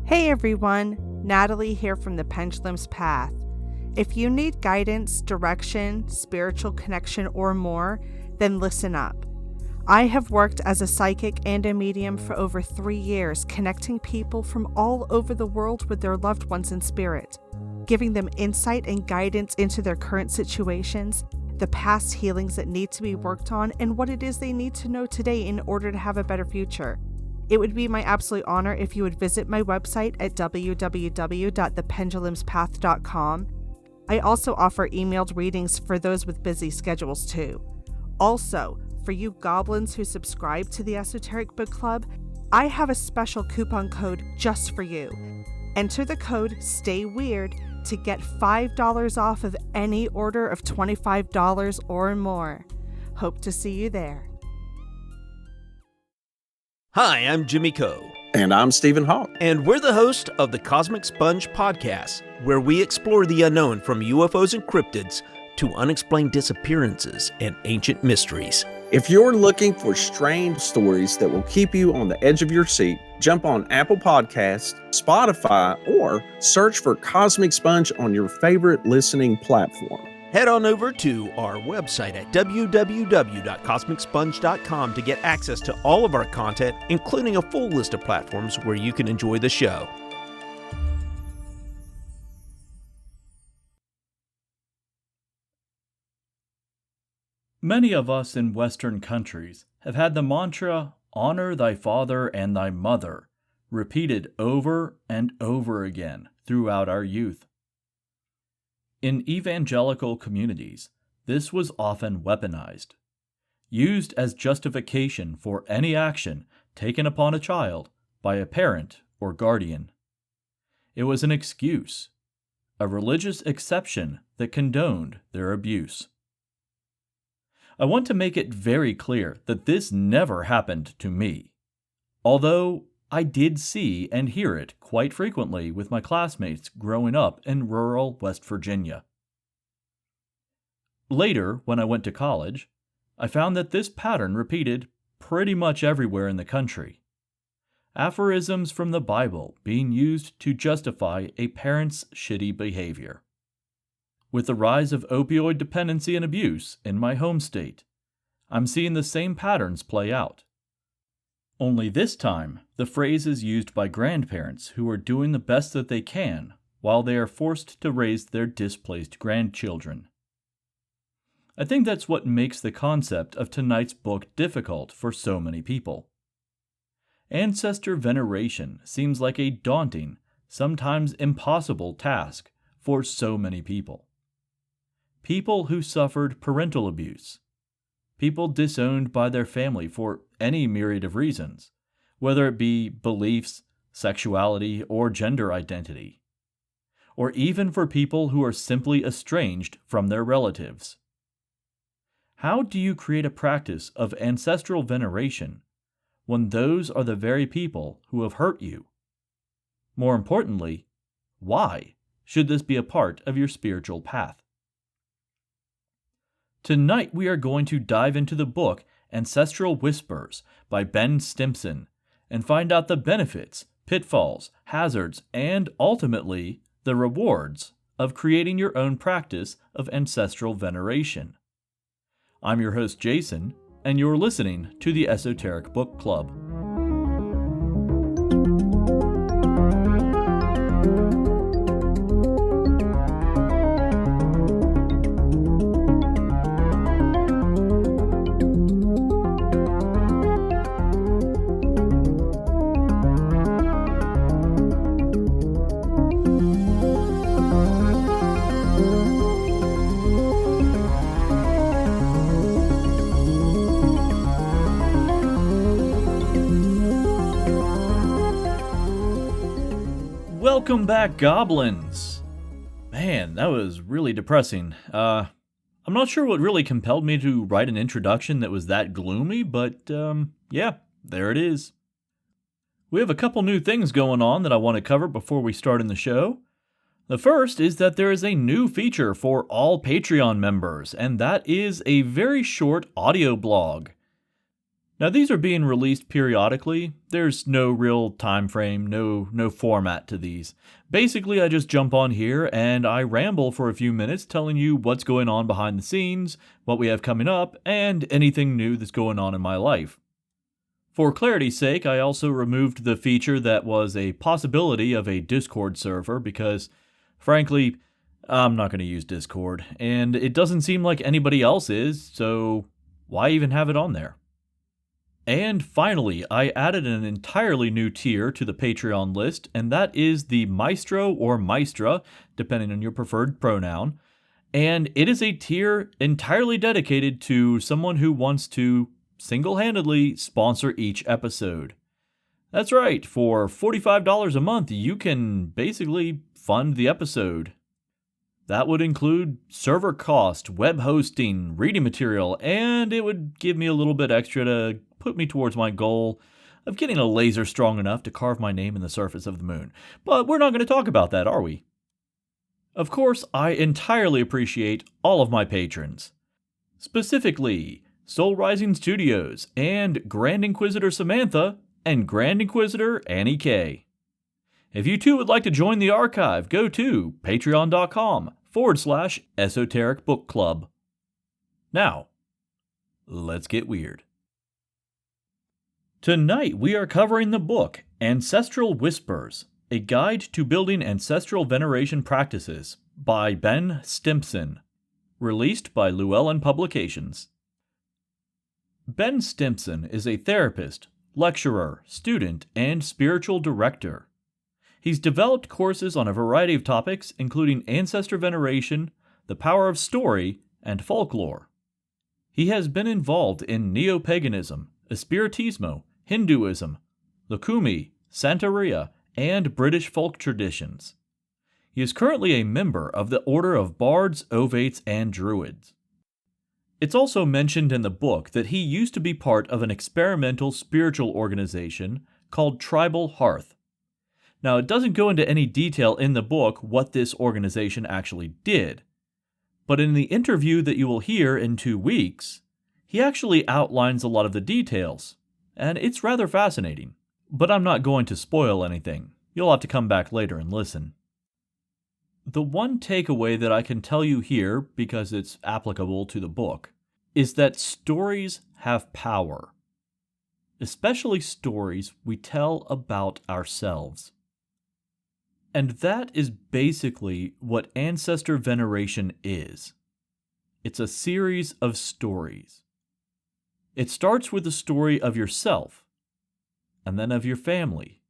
Hey everyone, Natalie here from the Pendulum's Path. If you need guidance, direction, spiritual connection, or more, then listen up. I have worked as a psychic and a medium for over 3 years, connecting people from all over the world with their loved ones in spirit, giving them insight and guidance into their current situations, the past healings that need to be worked on, and what it is they need to know today in order to have a better future. It would be my absolute honor if you would visit my website at www.thependulumspath.com. I also offer emailed readings for those with busy schedules too. Also, for you goblins who subscribe to the Esoteric Book Club, I have a special coupon code just for you. Enter the code Stay Weird to get $5 off of any order of $25 or more. Hope to see you there. Hi, I'm Jimmy Coe. And I'm Stephen Hawk. And we're the host of the Cosmic Sponge Podcast, where we explore the unknown from UFOs and cryptids to unexplained disappearances and ancient mysteries. If you're looking for strange stories that will keep you on the edge of your seat, jump on Apple Podcasts, Spotify, or search for Cosmic Sponge on your favorite listening platform. Head on over to our website at www.cosmicsponge.com to get access to all of our content, including a full list of platforms where you can enjoy the show. Many of us in Western countries have had the mantra, "Honor thy father and thy mother," repeated over and over again throughout our youth. In evangelical communities, this was often weaponized, used as justification for any action taken upon a child by a parent or guardian. It was an excuse, a religious exception that condoned their abuse. I want to make it very clear that this never happened to me, although I did see and hear it quite frequently with my classmates growing up in rural West Virginia. Later, when I went to college, I found that this pattern repeated pretty much everywhere in the country. Aphorisms from the Bible being used to justify a parent's shitty behavior. With the rise of opioid dependency and abuse in my home state, I'm seeing the same patterns play out. Only this time, the phrase is used by grandparents who are doing the best that they can while they are forced to raise their displaced grandchildren. I think that's what makes the concept of tonight's book difficult for so many people. Ancestor veneration seems like a daunting, sometimes impossible task for so many people. People who suffered parental abuse. People disowned by their family for any myriad of reasons, whether it be beliefs, sexuality, or gender identity. Or even for people who are simply estranged from their relatives. How do you create a practice of ancestral veneration when those are the very people who have hurt you? More importantly, why should this be a part of your spiritual path? Tonight we are going to dive into the book Ancestral Whispers by Ben Stimpson and find out the benefits, pitfalls, hazards, and ultimately the rewards of creating your own practice of ancestral veneration. I'm your host Jason, and you're listening to the Esoteric Book Club. Welcome back, goblins! Man, that was really depressing. I'm not sure what really compelled me to write an introduction that was that gloomy, but yeah, there it is. We have a couple new things going on that I want to cover before we start in the show. The first is that there is a new feature for all Patreon members, and that is a very short audio blog. Now, these are being released periodically. There's no real time frame, no format to these. Basically, I just jump on here and I ramble for a few minutes telling you what's going on behind the scenes, what we have coming up, and anything new that's going on in my life. For clarity's sake, I also removed the feature that was a possibility of a Discord server because, frankly, I'm not going to use Discord, and it doesn't seem like anybody else is, so why even have it on there? And finally, I added an entirely new tier to the Patreon list, and that is the Maestro or Maestra, depending on your preferred pronoun. And it is a tier entirely dedicated to someone who wants to single-handedly sponsor each episode. That's right, for $45 a month, you can basically fund the episode. That would include server cost, web hosting, reading material, and it would give me a little bit extra to put me towards my goal of getting a laser strong enough to carve my name in the surface of the moon. But we're not going to talk about that, are we? Of course, I entirely appreciate all of my patrons. Specifically, Soul Rising Studios and Grand Inquisitor Samantha and Grand Inquisitor Annie K. If you too would like to join the archive, go to patreon.com/esoteric book club. Now, let's get weird. Tonight we are covering the book Ancestral Whispers, A Guide to Building Ancestral Veneration Practices by Ben Stimpson, released by Llewellyn Publications. Ben Stimpson is a therapist, lecturer, student, and spiritual director. He's developed courses on a variety of topics, including ancestor veneration, the power of story, and folklore. He has been involved in neo-paganism, Espiritismo, Hinduism, Lakumi, Santeria, and British folk traditions. He is currently a member of the Order of Bards, Ovates, and Druids. It's also mentioned in the book that he used to be part of an experimental spiritual organization called Tribal Hearth. Now, it doesn't go into any detail in the book what this organization actually did, but in the interview that you will hear in 2 weeks, he actually outlines a lot of the details, and it's rather fascinating. But I'm not going to spoil anything. You'll have to come back later and listen. The one takeaway that I can tell you here, because it's applicable to the book, is that stories have power. Especially stories we tell about ourselves. And that is basically what ancestor veneration is. It's a series of stories. It starts with the story of yourself, and then of your family,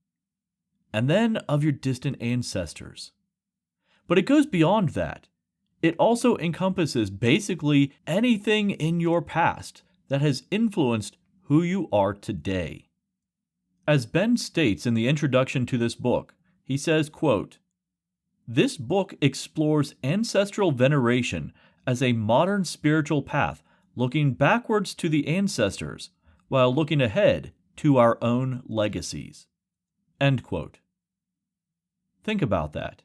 and then of your distant ancestors. But it goes beyond that. It also encompasses basically anything in your past that has influenced who you are today. As Ben states in the introduction to this book, he says, quote, "This book explores ancestral veneration as a modern spiritual path, looking backwards to the ancestors, while looking ahead to our own legacies." End quote. Think about that.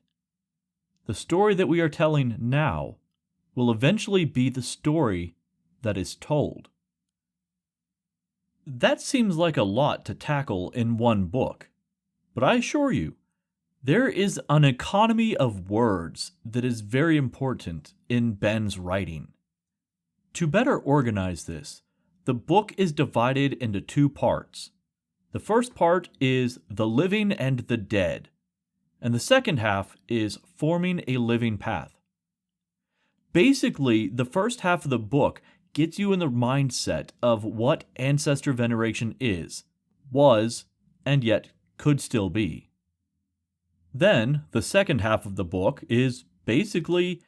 The story that we are telling now will eventually be the story that is told. That seems like a lot to tackle in one book, but I assure you, there is an economy of words that is very important in Ben's writing. To better organize this, the book is divided into 2 parts. The first part is the living and the dead, and the second half is forming a living path. Basically, the first half of the book gets you in the mindset of what ancestor veneration is, was, and yet could still be. Then, the second half of the book is basically,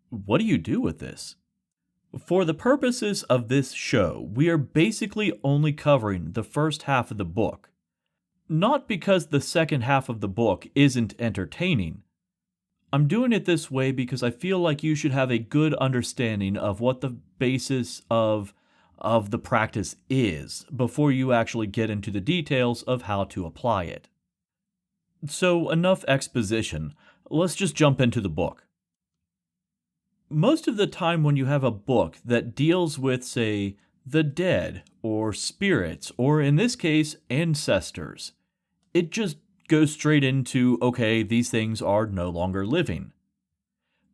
what do you do with this? For the purposes of this show, we are basically only covering the first half of the book. Not because the second half of the book isn't entertaining. I'm doing it this way because I feel like you should have a good understanding of what the basis of the practice is before you actually get into the details of how to apply it. So, enough exposition. Let's just jump into the book. Most of the time when you have a book that deals with, say, the dead, or spirits, or in this case, ancestors. It just goes straight into, okay, these things are no longer living.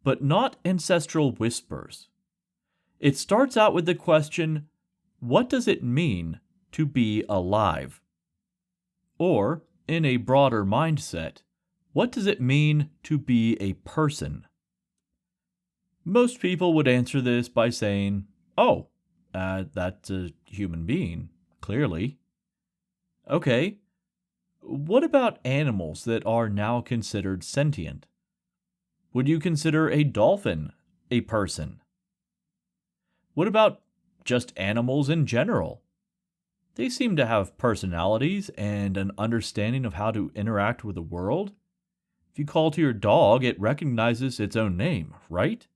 But not ancestral whispers. It starts out with the question, what does it mean to be alive? Or, in a broader mindset, what does it mean to be a person? Most people would answer this by saying, oh, that's a human being, clearly. Okay, what about animals that are now considered sentient? Would you consider a dolphin a person? What about just animals in general? They seem to have personalities and an understanding of how to interact with the world. If you call to your dog, it recognizes its own name, right?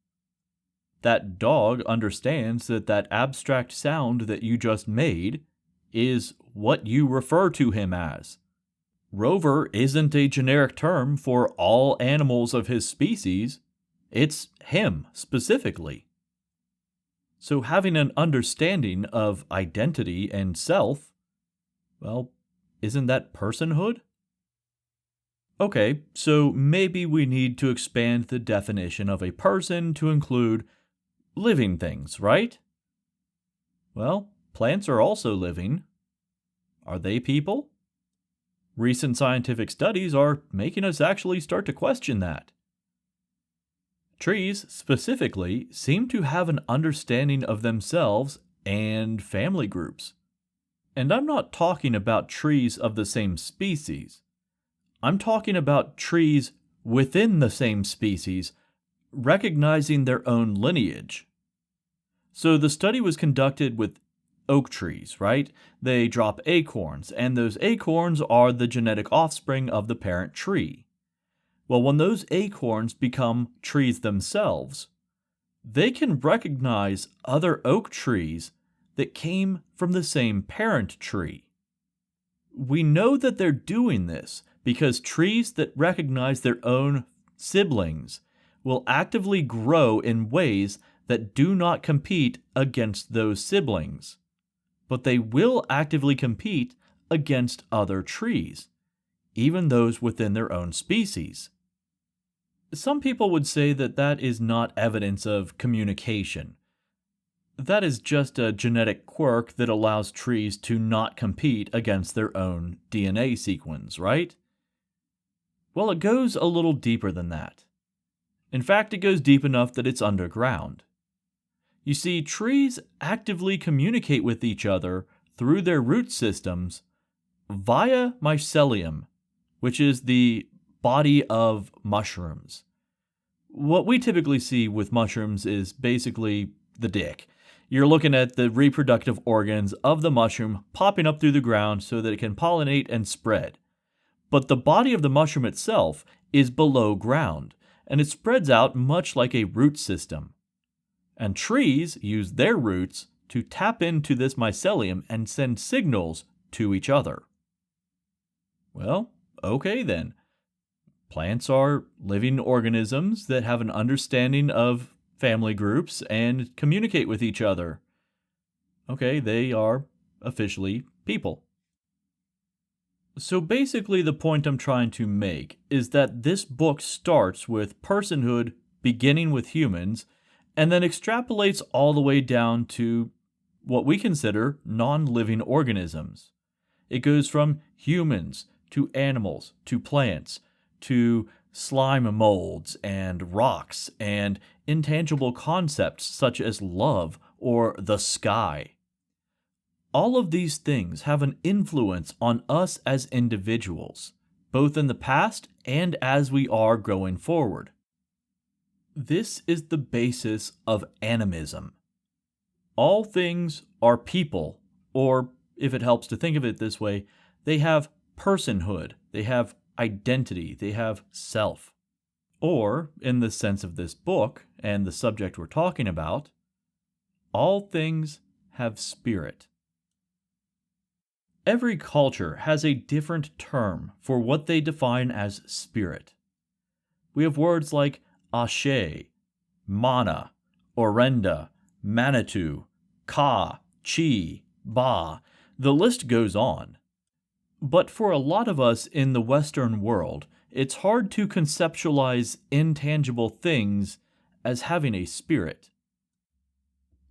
That dog understands that that abstract sound that you just made is what you refer to him as. Rover isn't a generic term for all animals of his species. It's him specifically. So having an understanding of identity and self, well, isn't that personhood? Okay, so maybe we need to expand the definition of a person to include living things, right? Well, plants are also living. Are they people? Recent scientific studies are making us actually start to question that. Trees, specifically, seem to have an understanding of themselves and family groups. And I'm not talking about trees of the same species. I'm talking about trees within the same species, recognizing their own lineage. So the study was conducted with oak trees, right? They drop acorns, and those acorns are the genetic offspring of the parent tree. Well, when those acorns become trees themselves, they can recognize other oak trees that came from the same parent tree. We know that they're doing this because trees that recognize their own siblings will actively grow in ways that do not compete against those siblings, but they will actively compete against other trees, even those within their own species. Some people would say that that is not evidence of communication. That is just a genetic quirk that allows trees to not compete against their own DNA sequence, right? Well, it goes a little deeper than that. In fact, it goes deep enough that it's underground. You see, trees actively communicate with each other through their root systems via mycelium, which is the body of mushrooms. What we typically see with mushrooms is basically the dick. You're looking at the reproductive organs of the mushroom popping up through the ground so that it can pollinate and spread. But the body of the mushroom itself is below ground, and it spreads out much like a root system. And trees use their roots to tap into this mycelium and send signals to each other. Well, okay then. Plants are living organisms that have an understanding of family groups and communicate with each other. Okay, they are officially people. So basically the point I'm trying to make is that this book starts with personhood beginning with humans and then extrapolates all the way down to what we consider non-living organisms. It goes from humans to animals to plants to slime molds and rocks and intangible concepts such as love or the sky. All of these things have an influence on us as individuals, both in the past and as we are going forward. This is the basis of animism. All things are people, or if it helps to think of it this way, they have personhood, they have identity, they have self. Or, in the sense of this book and the subject we're talking about, all things have spirit. Every culture has a different term for what they define as spirit. We have words like Ashe, Mana, Orenda, Manitou, Ka, chi, ba, the list goes on. But for a lot of us in the Western world, it's hard to conceptualize intangible things as having a spirit.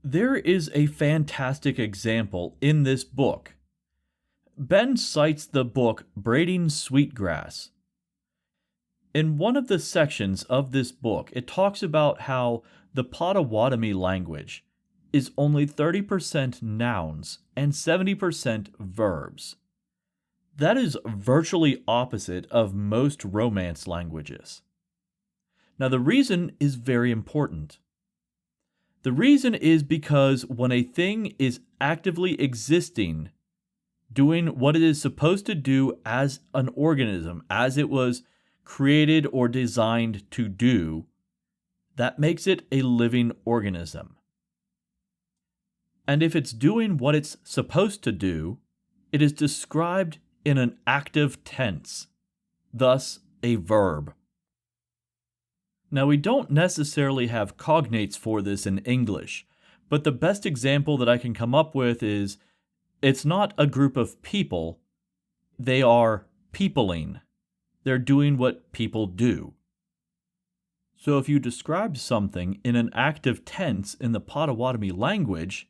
There is a fantastic example in this book. Ben cites the book Braiding Sweetgrass. In one of the sections of this book, it talks about how the Potawatomi language is only 30% nouns and 70% verbs. That is virtually opposite of most Romance languages. Now, the reason is very important. The reason is because when a thing is actively existing, doing what it is supposed to do as an organism, as it was created or designed to do, that makes it a living organism. And if it's doing what it's supposed to do, it is described in an active tense, thus a verb. Now, we don't necessarily have cognates for this in English, but the best example that I can come up with is it's not a group of people, they are peopling. They're doing what people do. So if you describe something in an active tense in the Potawatomi language,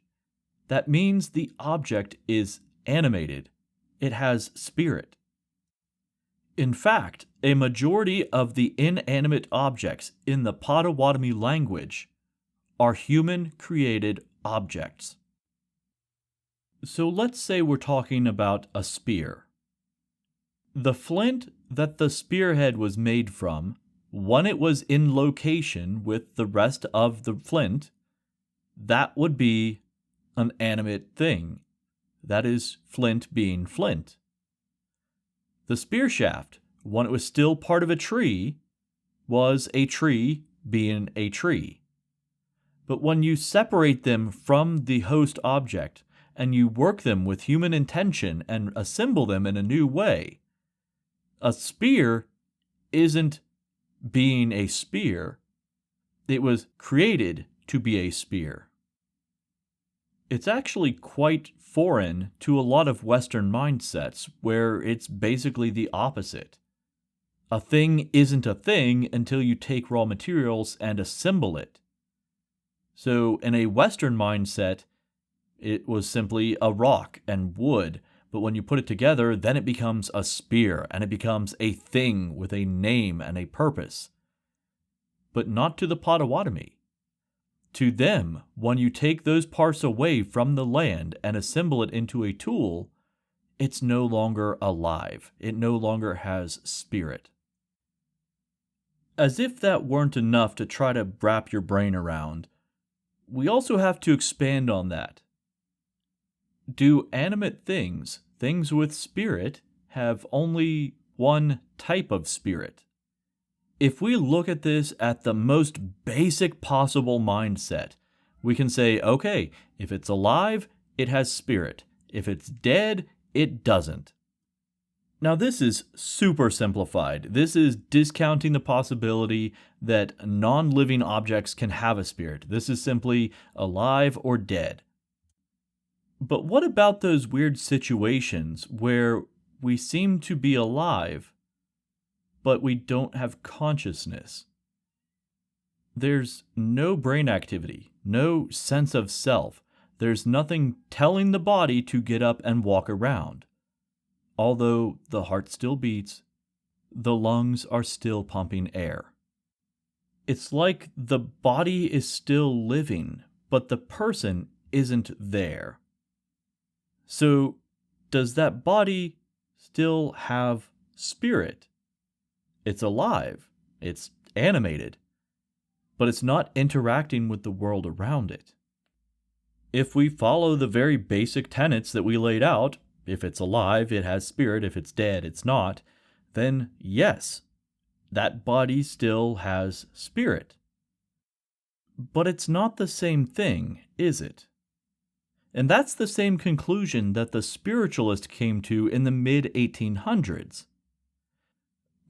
that means the object is animated. It has spirit. In fact, a majority of the inanimate objects in the Potawatomi language are human-created objects. So let's say we're talking about a spear. The flint that the spearhead was made from, when it was in location with the rest of the flint, that would be an animate thing. That is flint being flint. The spear shaft, when it was still part of a tree, was a tree being a tree. But when you separate them from the host object and you work them with human intention and assemble them in a new way, a spear isn't being a spear. It was created to be a spear. It's actually quite foreign to a lot of Western mindsets where it's basically the opposite. A thing isn't a thing until you take raw materials and assemble it. So in a Western mindset, it was simply a rock and wood, but when you put it together, then it becomes a spear and it becomes a thing with a name and a purpose. But not to the Potawatomi. To them, when you take those parts away from the land and assemble it into a tool, it's no longer alive. It no longer has spirit. As if that weren't enough to try to wrap your brain around, we also have to expand on that. Do animate things, things with spirit, have only one type of spirit? If we look at this at the most basic possible mindset, we can say, okay, if it's alive, it has spirit. If it's dead, it doesn't. Now, this is super simplified. This is discounting the possibility that non-living objects can have a spirit. This is simply alive or dead. But what about those weird situations where we seem to be alive, but we don't have consciousness? There's no brain activity, no sense of self. There's nothing telling the body to get up and walk around. Although the heart still beats, the lungs are still pumping air. It's like the body is still living, but the person isn't there. So, does that body still have spirit? It's alive, it's animated, but it's not interacting with the world around it. If we follow the very basic tenets that we laid out, if it's alive, it has spirit, if it's dead, it's not, then yes, that body still has spirit. But it's not the same thing, is it? And that's the same conclusion that the spiritualists came to in the mid-1800s.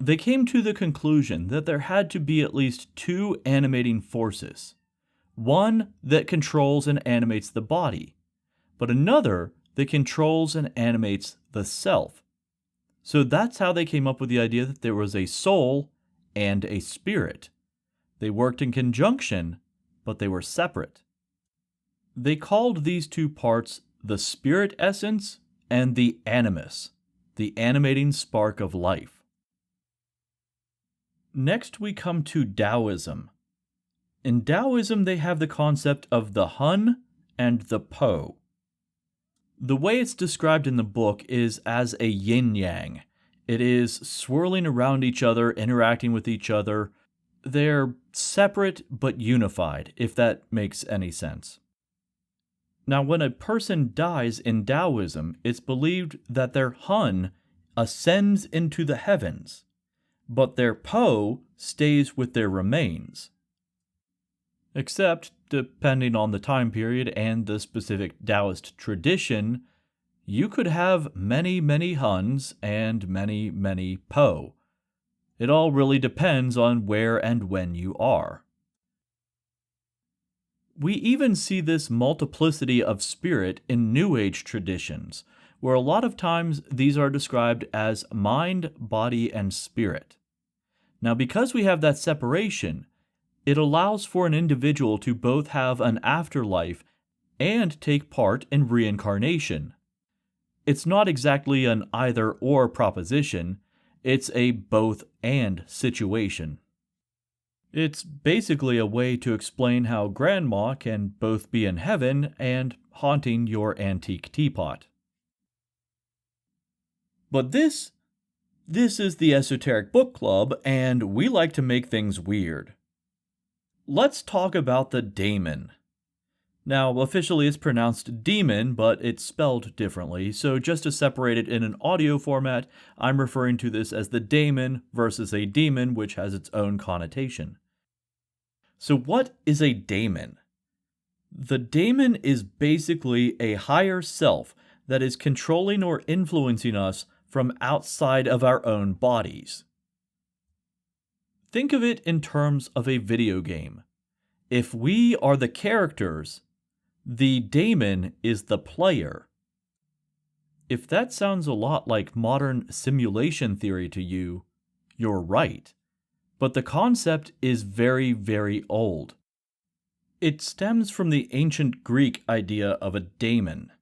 They came to the conclusion that there had to be at least two animating forces. One that controls and animates the body, but another that controls and animates the self. So that's how they came up with the idea that there was a soul and a spirit. They worked in conjunction, but they were separate. They called these two parts the spirit essence and the animus, the animating spark of life. Next, we come to Taoism. In Taoism, they have the concept of the Hun and the Po. The way it's described in the book is as a yin-yang. It is swirling around each other, interacting with each other. They're separate but unified, if that makes any sense. Now, when a person dies in Taoism, it's believed that their Hun ascends into the heavens, but their Po stays with their remains. Except, depending on the time period and the specific Taoist tradition, you could have many, many Huns and many, many Po. It all really depends on where and when you are. We even see this multiplicity of spirit in New Age traditions, where a lot of times these are described as mind, body, and spirit. Now, because we have that separation, it allows for an individual to both have an afterlife and take part in reincarnation. It's not exactly an either-or proposition, it's a both-and situation. It's basically a way to explain how Grandma can both be in heaven and haunting your antique teapot. But this is the Esoteric Book Club, and we like to make things weird. Let's talk about the daemon. Now, officially it's pronounced demon, but it's spelled differently, so just to separate it in an audio format, I'm referring to this as the daemon versus a demon, which has its own connotation. So what is a daemon? The daemon is basically a higher self that is controlling or influencing us from outside of our own bodies. Think of it in terms of a video game. If we are the characters, the daemon is the player. If that sounds a lot like modern simulation theory to you, you're right. But the concept is very, very old. It stems from the ancient Greek idea of a daemon.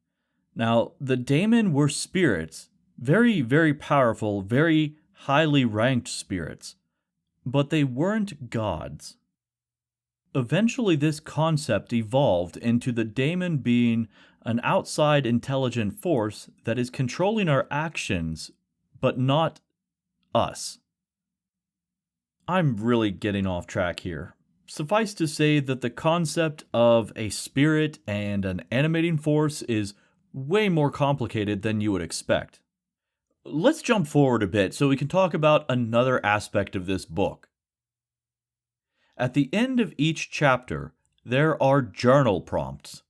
Now, the daemon were spirits, very, very powerful, very highly ranked spirits, but they weren't gods. Eventually, this concept evolved into the daemon being an outside intelligent force that is controlling our actions, but not us. I'm really getting off track here. Suffice to say that the concept of a spirit and an animating force is way more complicated than you would expect. Let's jump forward a bit so we can talk about another aspect of this book. At the end of each chapter, there are journal prompts.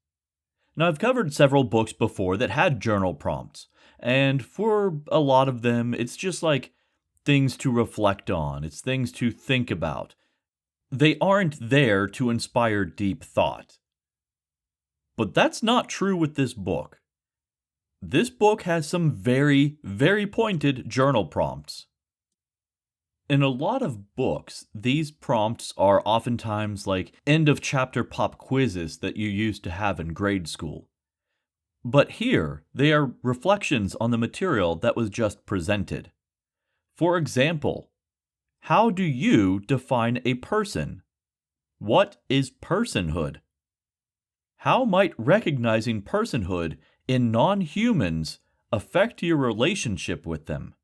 Now, I've covered several books before that had journal prompts, and for a lot of them, it's just like things to reflect on, it's things to think about. They aren't there to inspire deep thought. But that's not true with this book. This book has some very, very pointed journal prompts. In a lot of books, these prompts are oftentimes like end-of-chapter pop quizzes that you used to have in grade school. But here, they are reflections on the material that was just presented. For example, how do you define a person? What is personhood? How might recognizing personhood in non-humans affect your relationship with them?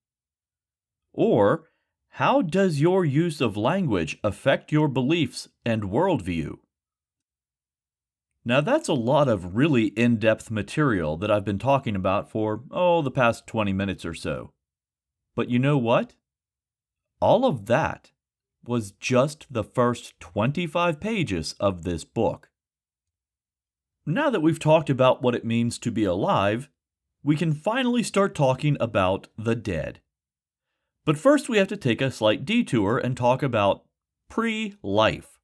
Or, how does your use of language affect your beliefs and worldview? Now that's a lot of really in-depth material that I've been talking about for, the past 20 minutes or so. But you know what? All of that was just the first 25 pages of this book. Now that we've talked about what it means to be alive, we can finally start talking about the dead. But first we have to take a slight detour and talk about pre-life.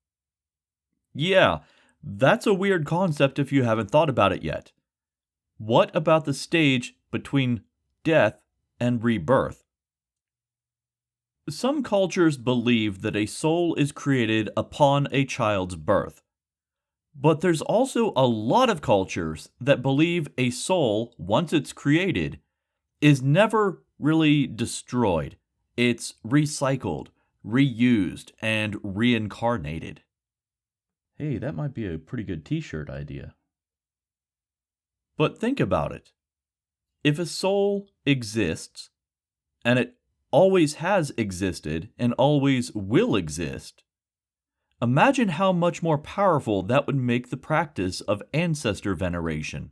Yeah, that's a weird concept if you haven't thought about it yet. What about the stage between death and rebirth? Some cultures believe that a soul is created upon a child's birth. But there's also a lot of cultures that believe a soul, once it's created, is never really destroyed. It's recycled, reused, and reincarnated. Hey, that might be a pretty good t-shirt idea. But think about it. If a soul exists, and it always has existed and always will exist, imagine how much more powerful that would make the practice of ancestor veneration.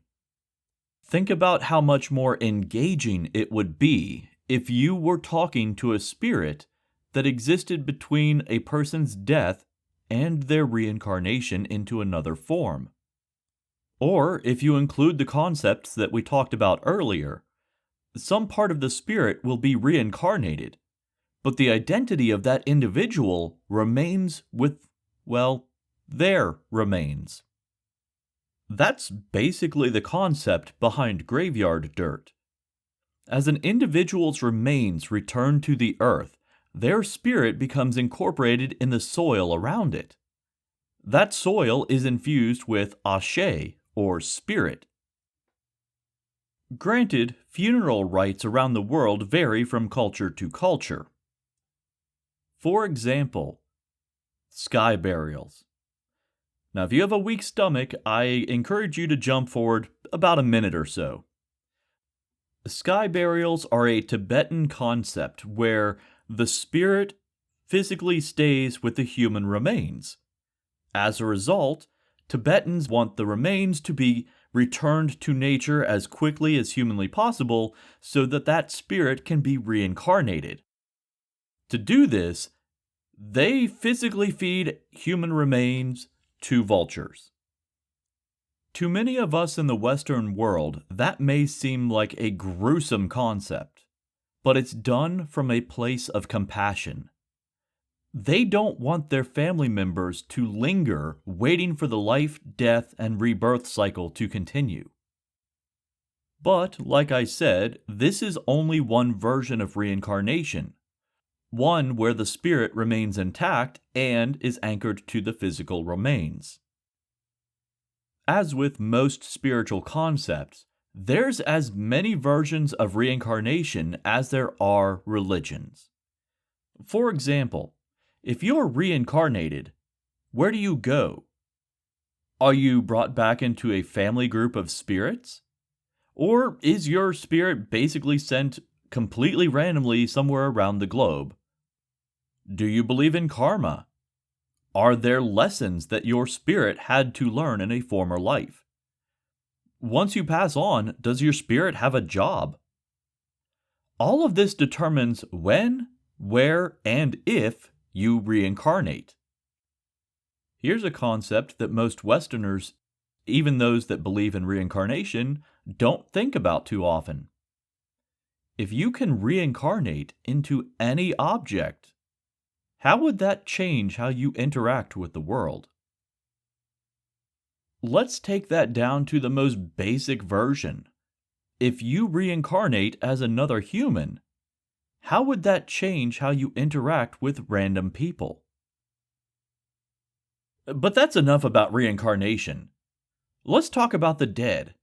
Think about how much more engaging it would be if you were talking to a spirit that existed between a person's death and their reincarnation into another form. Or if you include the concepts that we talked about earlier, some part of the spirit will be reincarnated, but the identity of that individual remains with, well, their remains. That's basically the concept behind graveyard dirt. As an individual's remains return to the earth, their spirit becomes incorporated in the soil around it. That soil is infused with ashe, or spirit. Granted, funeral rites around the world vary from culture to culture. For example, sky burials. Now, if you have a weak stomach, I encourage you to jump forward about a minute or so. Sky burials are a Tibetan concept where the spirit physically stays with the human remains. As a result, Tibetans want the remains to be returned to nature as quickly as humanly possible so that that spirit can be reincarnated. To do this, they physically feed human remains to vultures. To many of us in the Western world, that may seem like a gruesome concept, but it's done from a place of compassion. They don't want their family members to linger waiting for the life, death, and rebirth cycle to continue. But, like I said, this is only one version of reincarnation, one where the spirit remains intact and is anchored to the physical remains. As with most spiritual concepts, there's as many versions of reincarnation as there are religions. For example, if you're reincarnated, where do you go? Are you brought back into a family group of spirits? Or is your spirit basically sent completely randomly somewhere around the globe? Do you believe in karma? Are there lessons that your spirit had to learn in a former life? Once you pass on, does your spirit have a job? All of this determines when, where, and if you reincarnate. Here's a concept that most Westerners, even those that believe in reincarnation, don't think about too often. If you can reincarnate into any object, how would that change how you interact with the world? Let's take that down to the most basic version. If you reincarnate as another human, how would that change how you interact with random people? But that's enough about reincarnation. Let's talk about the dead.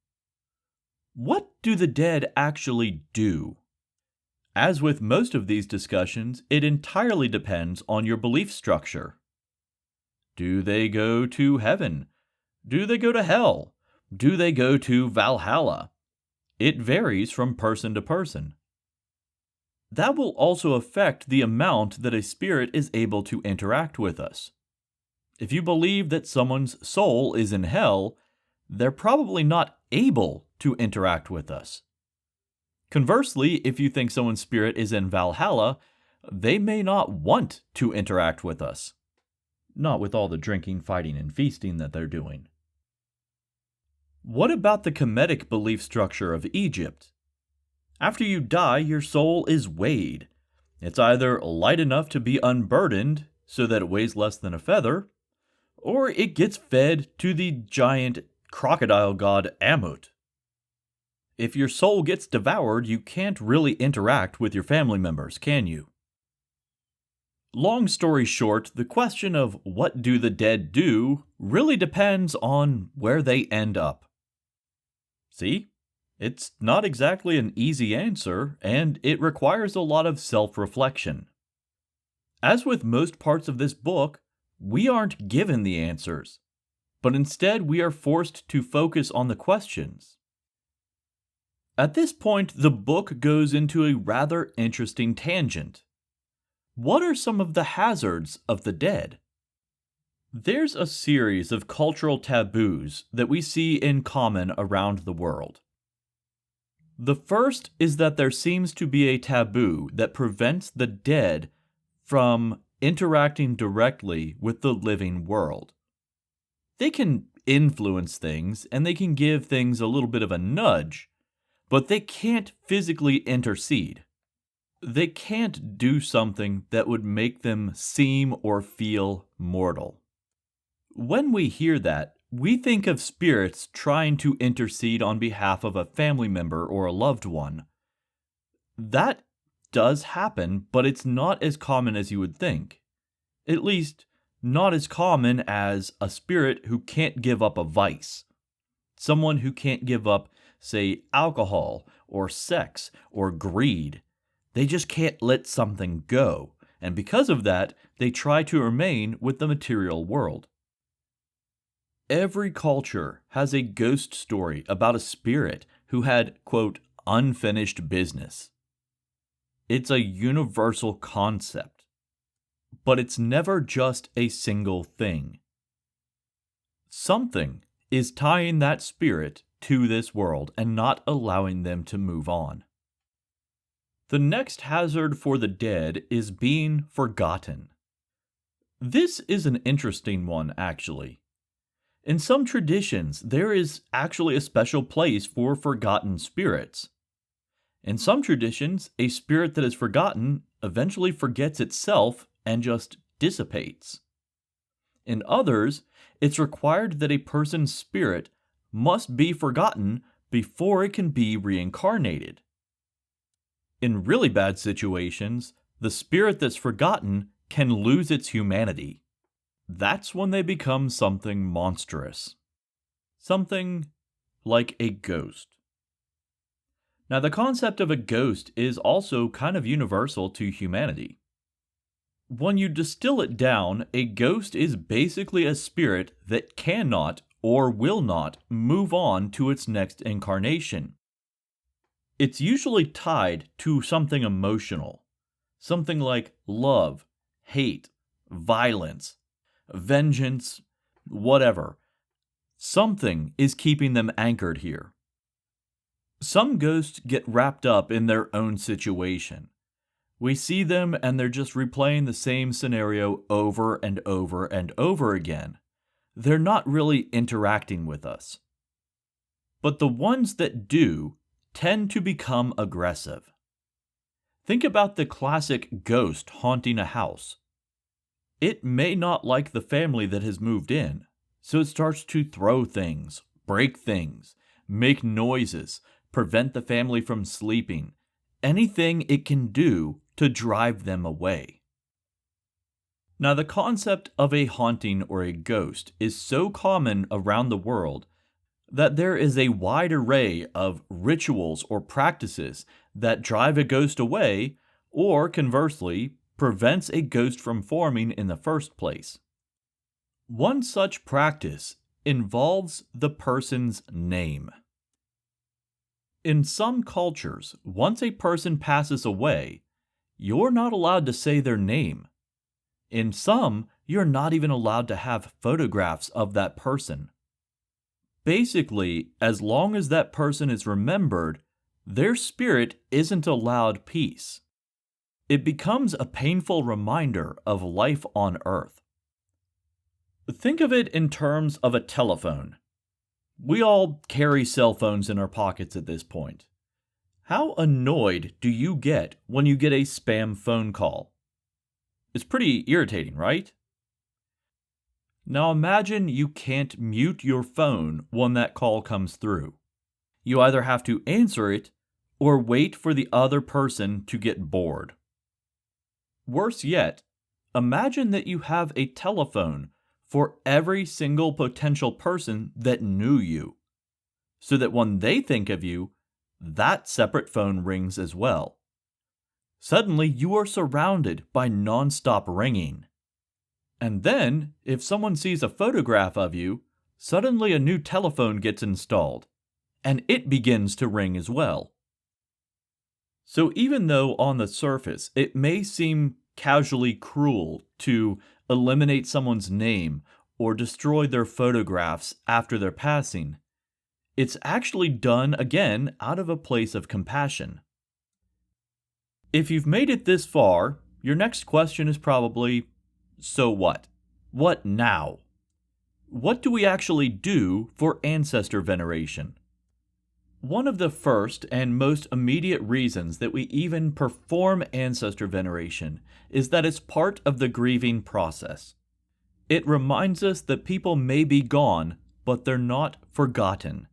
What do the dead actually do? As with most of these discussions, it entirely depends on your belief structure. Do they go to heaven? Do they go to hell? Do they go to Valhalla? It varies from person to person. That will also affect the amount that a spirit is able to interact with us. If you believe that someone's soul is in hell, they're probably not able to interact with us. Conversely, if you think someone's spirit is in Valhalla, they may not want to interact with us. Not with all the drinking, fighting, and feasting that they're doing. What about the Kemetic belief structure of Egypt? After you die, your soul is weighed. It's either light enough to be unburdened, so that it weighs less than a feather, or it gets fed to the giant crocodile god Amut. If your soul gets devoured, you can't really interact with your family members, can you? Long story short, the question of what do the dead do really depends on where they end up. See? It's not exactly an easy answer, and it requires a lot of self-reflection. As with most parts of this book, we aren't given the answers, but instead we are forced to focus on the questions. At this point, the book goes into a rather interesting tangent. What are some of the hazards of the dead? There's a series of cultural taboos that we see in common around the world. The first is that there seems to be a taboo that prevents the dead from interacting directly with the living world. They can influence things and they can give things a little bit of a nudge, but they can't physically intercede. They can't do something that would make them seem or feel mortal. When we hear that, we think of spirits trying to intercede on behalf of a family member or a loved one. That does happen, but it's not as common as you would think. At least, not as common as a spirit who can't give up a vice. Someone who can't give up, say, alcohol or sex or greed. They just can't let something go, and because of that, they try to remain with the material world. Every culture has a ghost story about a spirit who had, quote, unfinished business. It's a universal concept, but it's never just a single thing. Something is tying that spirit to this world and not allowing them to move on. The next hazard for the dead is being forgotten. This is an interesting one, actually. In some traditions, there is actually a special place for forgotten spirits. In some traditions, a spirit that is forgotten eventually forgets itself and just dissipates. In others, it's required that a person's spirit must be forgotten before it can be reincarnated. In really bad situations, the spirit that's forgotten can lose its humanity. That's when they become something monstrous. Something like a ghost. Now, the concept of a ghost is also kind of universal to humanity. When you distill it down, a ghost is basically a spirit that cannot or will not move on to its next incarnation. It's usually tied to something emotional, something like love, hate, violence, vengeance, whatever. Something is keeping them anchored here. Some ghosts get wrapped up in their own situation. We see them and they're just replaying the same scenario over and over and over again. They're not really interacting with us. But the ones that do tend to become aggressive. Think about the classic ghost haunting a house. It may not like the family that has moved in, so it starts to throw things, break things, make noises, prevent the family from sleeping, anything it can do to drive them away. Now, the concept of a haunting or a ghost is so common around the world that there is a wide array of rituals or practices that drive a ghost away, or conversely, prevents a ghost from forming in the first place. One such practice involves the person's name. In some cultures, once a person passes away, you're not allowed to say their name. In some, you're not even allowed to have photographs of that person. Basically, as long as that person is remembered, their spirit isn't allowed peace. It becomes a painful reminder of life on Earth. Think of it in terms of a telephone. We all carry cell phones in our pockets at this point. How annoyed do you get when you get a spam phone call? It's pretty irritating, right? Now imagine you can't mute your phone when that call comes through. You either have to answer it or wait for the other person to get bored. Worse yet, imagine that you have a telephone for every single potential person that knew you, so that when they think of you, that separate phone rings as well. Suddenly, you are surrounded by nonstop ringing. And then, if someone sees a photograph of you, suddenly a new telephone gets installed, and it begins to ring as well. So even though on the surface it may seem casually cruel to eliminate someone's name or destroy their photographs after their passing, it's actually done again out of a place of compassion. If you've made it this far, your next question is probably, so what? What now? What do we actually do for ancestor veneration? One of the first and most immediate reasons that we even perform ancestor veneration is that it's part of the grieving process. It reminds us that people may be gone, but they're not forgotten.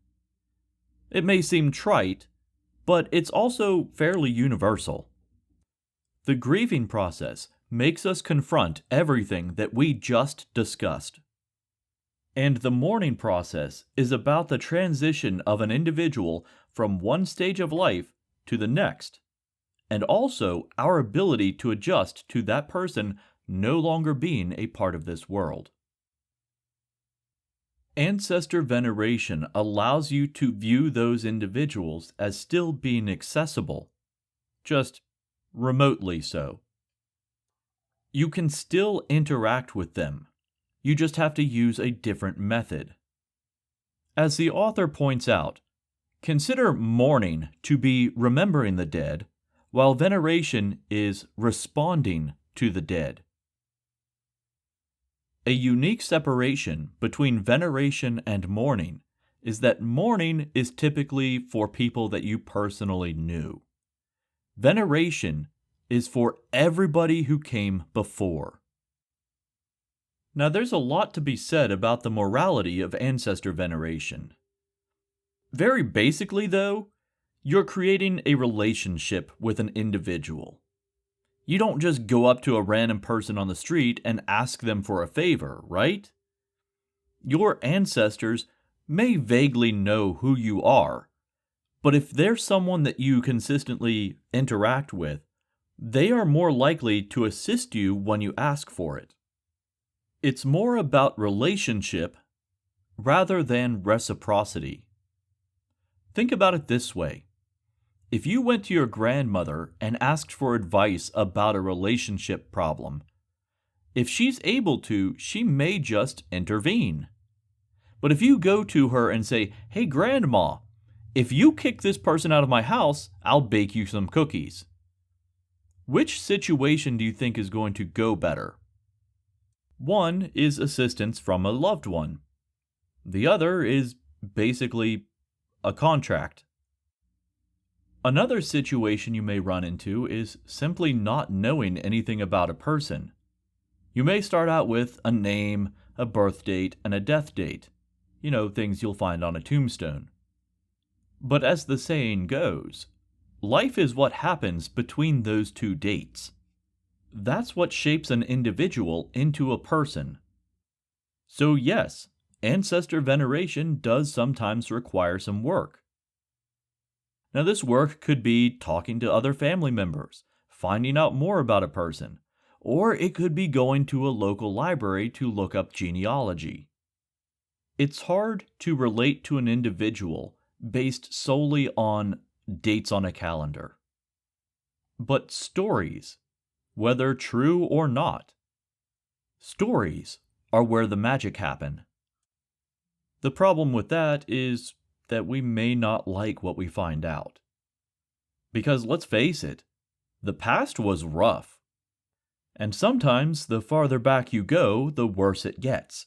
It may seem trite, but it's also fairly universal. The grieving process makes us confront everything that we just discussed. And the mourning process is about the transition of an individual from one stage of life to the next, and also our ability to adjust to that person no longer being a part of this world. Ancestor veneration allows you to view those individuals as still being accessible, just remotely so. You can still interact with them. You just have to use a different method. As the author points out, consider mourning to be remembering the dead, while veneration is responding to the dead. A unique separation between veneration and mourning is that mourning is typically for people that you personally knew. Veneration is for everybody who came before. Now, there's a lot to be said about the morality of ancestor veneration. Very basically, though, you're creating a relationship with an individual. You don't just go up to a random person on the street and ask them for a favor, right? Your ancestors may vaguely know who you are, but if they're someone that you consistently interact with, they are more likely to assist you when you ask for it. It's more about relationship rather than reciprocity. Think about it this way. If you went to your grandmother and asked for advice about a relationship problem, if she's able to, she may just intervene. But if you go to her and say, "Hey, Grandma, if you kick this person out of my house, I'll bake you some cookies." Which situation do you think is going to go better? One is assistance from a loved one. The other is basically a contract. Another situation you may run into is simply not knowing anything about a person. You may start out with a name, a birth date, and a death date. Things you'll find on a tombstone. But as the saying goes, life is what happens between those two dates. That's what shapes an individual into a person. So yes, ancestor veneration does sometimes require some work. Now, this work could be talking to other family members, finding out more about a person, or it could be going to a local library to look up genealogy. It's hard to relate to an individual based solely on dates on a calendar. But stories, whether true or not, stories are where the magic happen. The problem with that is that we may not like what we find out. Because let's face it, the past was rough. And sometimes the farther back you go, the worse it gets.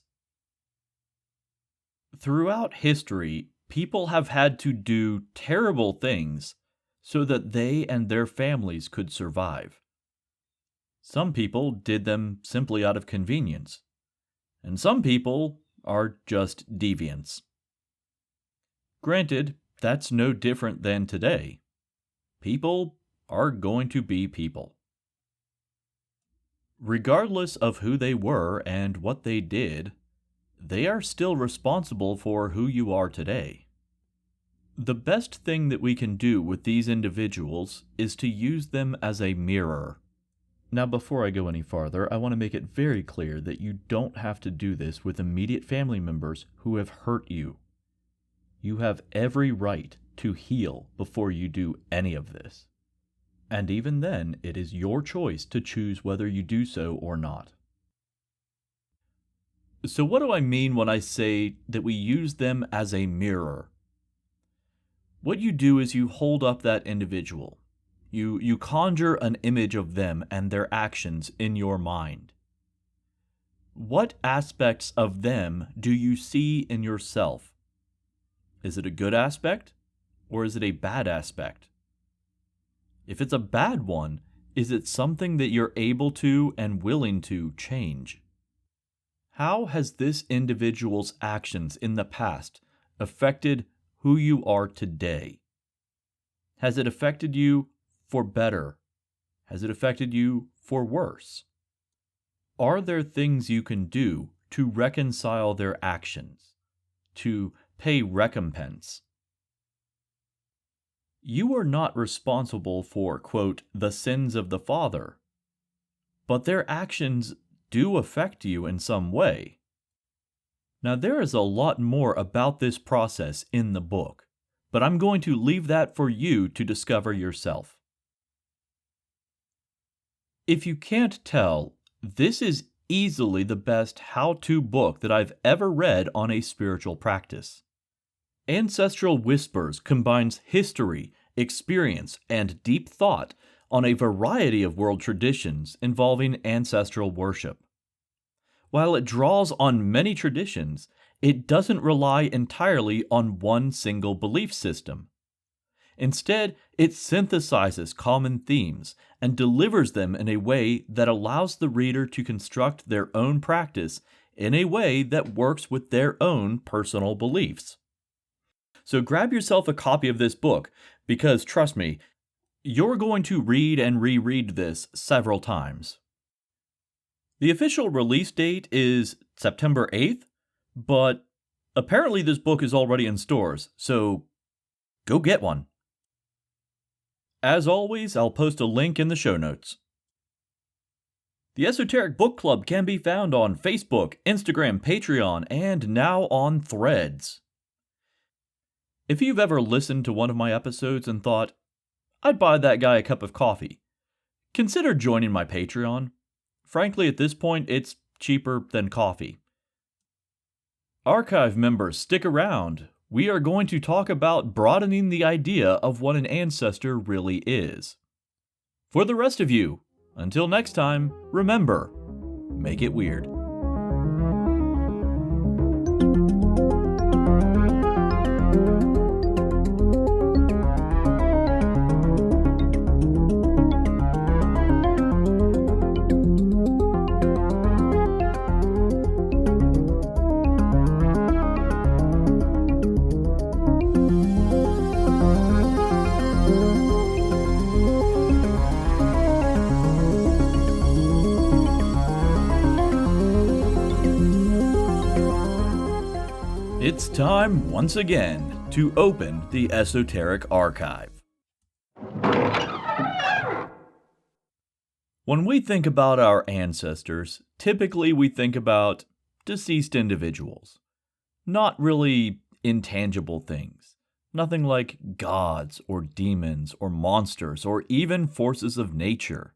Throughout history, people have had to do terrible things so that they and their families could survive. Some people did them simply out of convenience, and some people are just deviants. Granted, that's no different than today. People are going to be people. Regardless of who they were and what they did, they are still responsible for who you are today. The best thing that we can do with these individuals is to use them as a mirror. Now, before I go any farther, I want to make it very clear that you don't have to do this with immediate family members who have hurt you. You have every right to heal before you do any of this. And even then, it is your choice to choose whether you do so or not. So what do I mean when I say that we use them as a mirror? What you do is you hold up that individual. You conjure an image of them and their actions in your mind. What aspects of them do you see in yourself? Is it a good aspect, or is it a bad aspect? If it's a bad one, is it something that you're able to and willing to change? How has this individual's actions in the past affected who you are today? Has it affected you for better? Has it affected you for worse? Are there things you can do to reconcile their actions, to pay recompense? You are not responsible for, quote, the sins of the father, but their actions do affect you in some way. Now, there is a lot more about this process in the book, but I'm going to leave that for you to discover yourself. If you can't tell, this is easily the best how-to book that I've ever read on a spiritual practice. Ancestral Whispers combines history, experience, and deep thought on a variety of world traditions involving ancestral worship. While it draws on many traditions, it doesn't rely entirely on one single belief system. Instead, it synthesizes common themes and delivers them in a way that allows the reader to construct their own practice in a way that works with their own personal beliefs. So grab yourself a copy of this book, because trust me, you're going to read and reread this several times. The official release date is September 8th, but apparently this book is already in stores, so go get one. As always, I'll post a link in the show notes. The Esoteric Book Club can be found on Facebook, Instagram, Patreon, and now on Threads. If you've ever listened to one of my episodes and thought, I'd buy that guy a cup of coffee, consider joining my Patreon. Frankly, at this point, it's cheaper than coffee. Archive members, stick around. We are going to talk about broadening the idea of what an ancestor really is. For the rest of you, until next time, remember, make it weird. It's time once again to open the Esoteric Archive. When we think about our ancestors, typically we think about deceased individuals. Not really intangible things. Nothing like gods or demons or monsters or even forces of nature.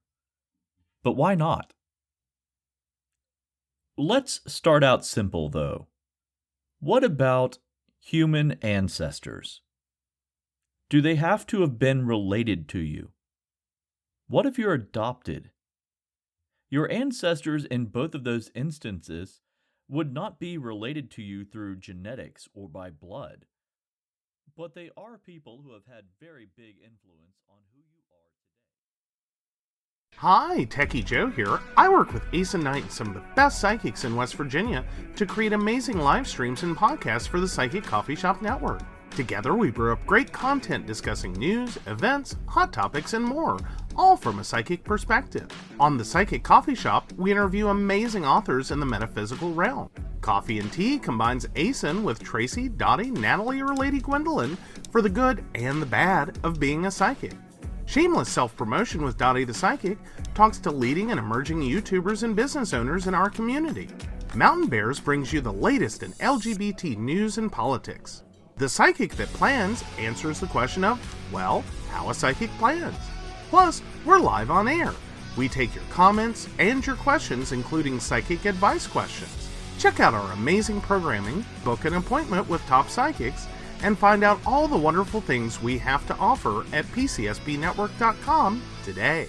But why not? Let's start out simple, though. What about human ancestors? Do they have to have been related to you? What if you're adopted? Your ancestors in both of those instances would not be related to you through genetics or by blood, but they are people who have had very big influence on who you are today. Hi, Techie Joe here. I work with Ace and Knight, some of the best psychics in West Virginia, to create amazing live streams and podcasts for the Psychic Coffee Shop Network. Together, we brew up great content discussing news, events, hot topics, and more, all from a psychic perspective. On The Psychic Coffee Shop, we interview amazing authors in the metaphysical realm. Coffee and Tea combines ASIN with Tracy, Dottie, Natalie, or Lady Gwendolyn for the good and the bad of being a psychic. Shameless Self-Promotion with Dottie the Psychic talks to leading and emerging YouTubers and business owners in our community. Mountain Bears brings you the latest in LGBT news and politics. The Psychic That Plans answers the question of, well, how a psychic plans. Plus, we're live on air. We take your comments and your questions, including psychic advice questions. Check out our amazing programming, book an appointment with top psychics, and find out all the wonderful things we have to offer at pcsbnetwork.com today.